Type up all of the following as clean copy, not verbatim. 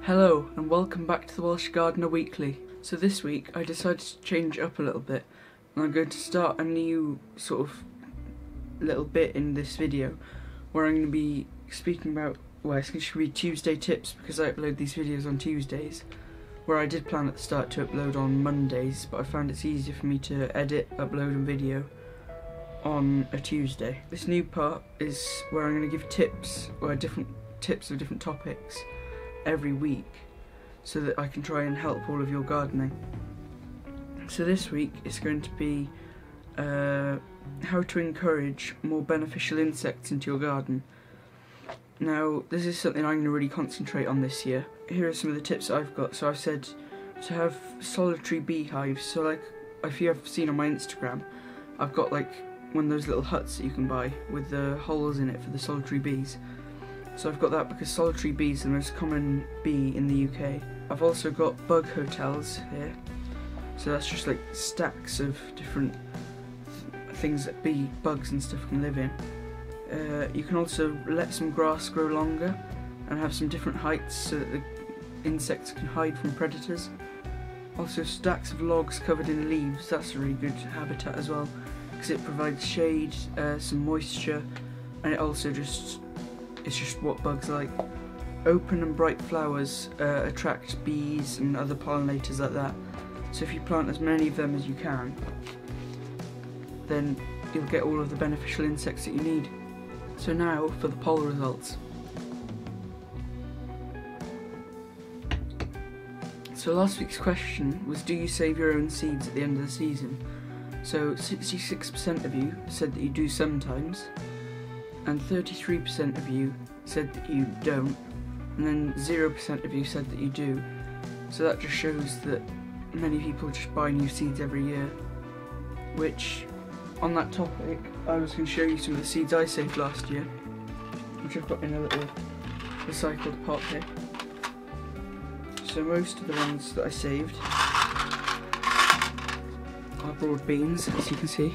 Hello and welcome back to the Welsh Gardener Weekly. So this week I decided to change it up a little bit and I'm going to start a new sort of little bit in this video where I'm going to be speaking about, well, it's going to be Tuesday tips because I upload these videos on Tuesdays, where I did plan at the start to upload on Mondays, but I found it's easier for me to edit, upload and video on a Tuesday. This new part is where I'm going to give tips, or different tips of different topics every week so that I can try and help all of your gardening. So this week it's going to be how to encourage more beneficial insects into your garden. Now this is something I'm going to really concentrate on this year. Here are some of the tips I've got. So I've said to have solitary beehives. So like if you have seen on my Instagram, I've got like one of those little huts that you can buy with the holes in it for the solitary bees. So I've got that because solitary bees are the most common bee in the UK. I've also got bug hotels here. So that's just like stacks of different things that bee bugs and stuff can live in. You can also let some grass grow longer and have some different heights so that the insects can hide from predators. Also stacks of logs covered in leaves, that's a really good habitat as well because it provides shade, some moisture, and it also it's just what bugs like. Open and bright flowers attract bees and other pollinators like that. So if you plant as many of them as you can, then you'll get all of the beneficial insects that you need. So now for the poll results. So last week's question was, do you save your own seeds at the end of the season? So 66% of you said that you do sometimes, and 33% of you said that you don't, and then 0% of you said that you do. So that just shows that many people just buy new seeds every year. Which, on that topic, I was going to show you some of the seeds I saved last year, which I've got in a little recycled pot here. So most of the ones that I saved are broad beans, as you can see.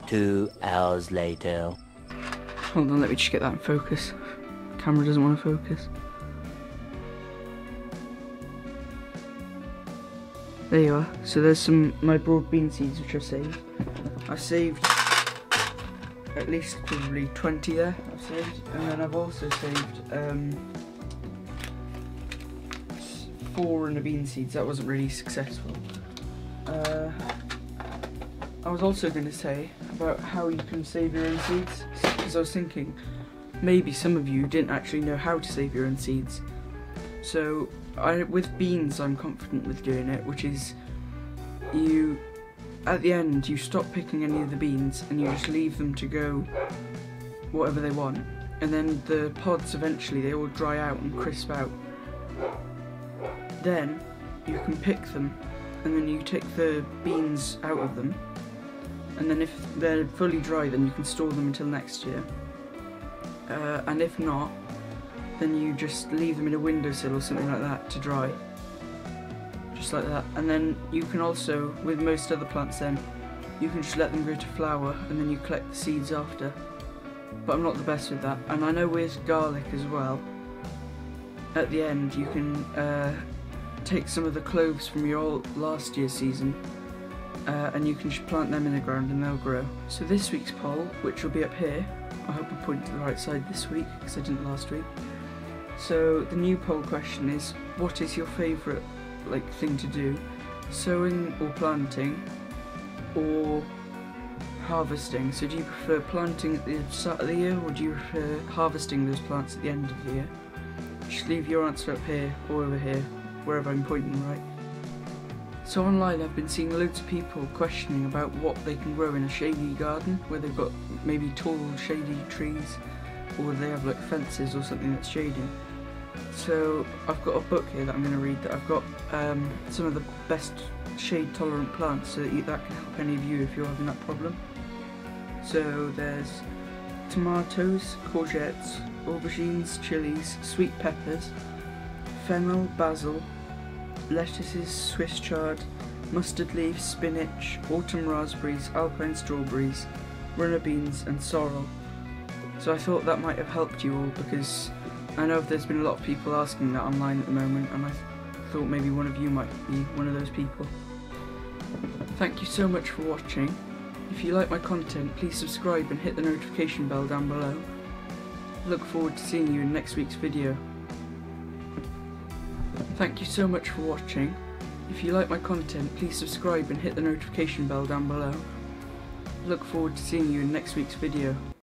2 hours later. Hold on, let me just get that in focus. Camera doesn't want to focus. There you are. So there's some my broad bean seeds which I've saved. I've saved at least probably 20 there. I've saved, and then I've also saved 4 in the bean seeds. That wasn't really successful. I was also going to say about how you can save your own seeds, because I was thinking maybe some of you didn't actually know how to save your own seeds. So with beans I'm confident with doing it, which is at the end you stop picking any of the beans and you just leave them to go whatever they want, and then the pods eventually they all dry out and crisp out. Then you can pick them and then you take the beans out of them, and then if they're fully dry then you can store them until next year. And if not, then you just leave them in a windowsill or something like that to dry. Just like that. And then you can also, with most other plants then, you can just let them go to flower and then you collect the seeds after. But I'm not the best with that. And I know with garlic as well, at the end you can take some of the cloves from your last year's season and you can just plant them in the ground and they'll grow. So this week's poll, which will be up here, I hope I point to the right side this week because I didn't last week. So the new poll question is, what is your favourite thing to do? Sowing or planting or harvesting? So do you prefer planting at the start of the year or do you prefer harvesting those plants at the end of the year? Just leave your answer up here or over here, wherever I'm pointing right. So online I've been seeing loads of people questioning about what they can grow in a shady garden, where they've got maybe tall shady trees or they have like fences or something that's shading. So I've got a book here that I'm going to read that I've got some of the best shade tolerant plants so that can help any of you if you're having that problem. So there's tomatoes, courgettes, aubergines, chilies, sweet peppers, fennel, basil, lettuces, Swiss chard, mustard leaves, spinach, autumn raspberries, alpine strawberries, runner beans and sorrel. So I thought that might have helped you all, because I know there's been a lot of people asking that online at the moment, and I thought maybe one of you might be one of those people. Thank you so much for watching. If you like my content, please subscribe and hit the notification bell down below. Look forward to seeing you in next week's video. Thank you so much for watching. If you like my content, please subscribe and hit the notification bell down below. Look forward to seeing you in next week's video.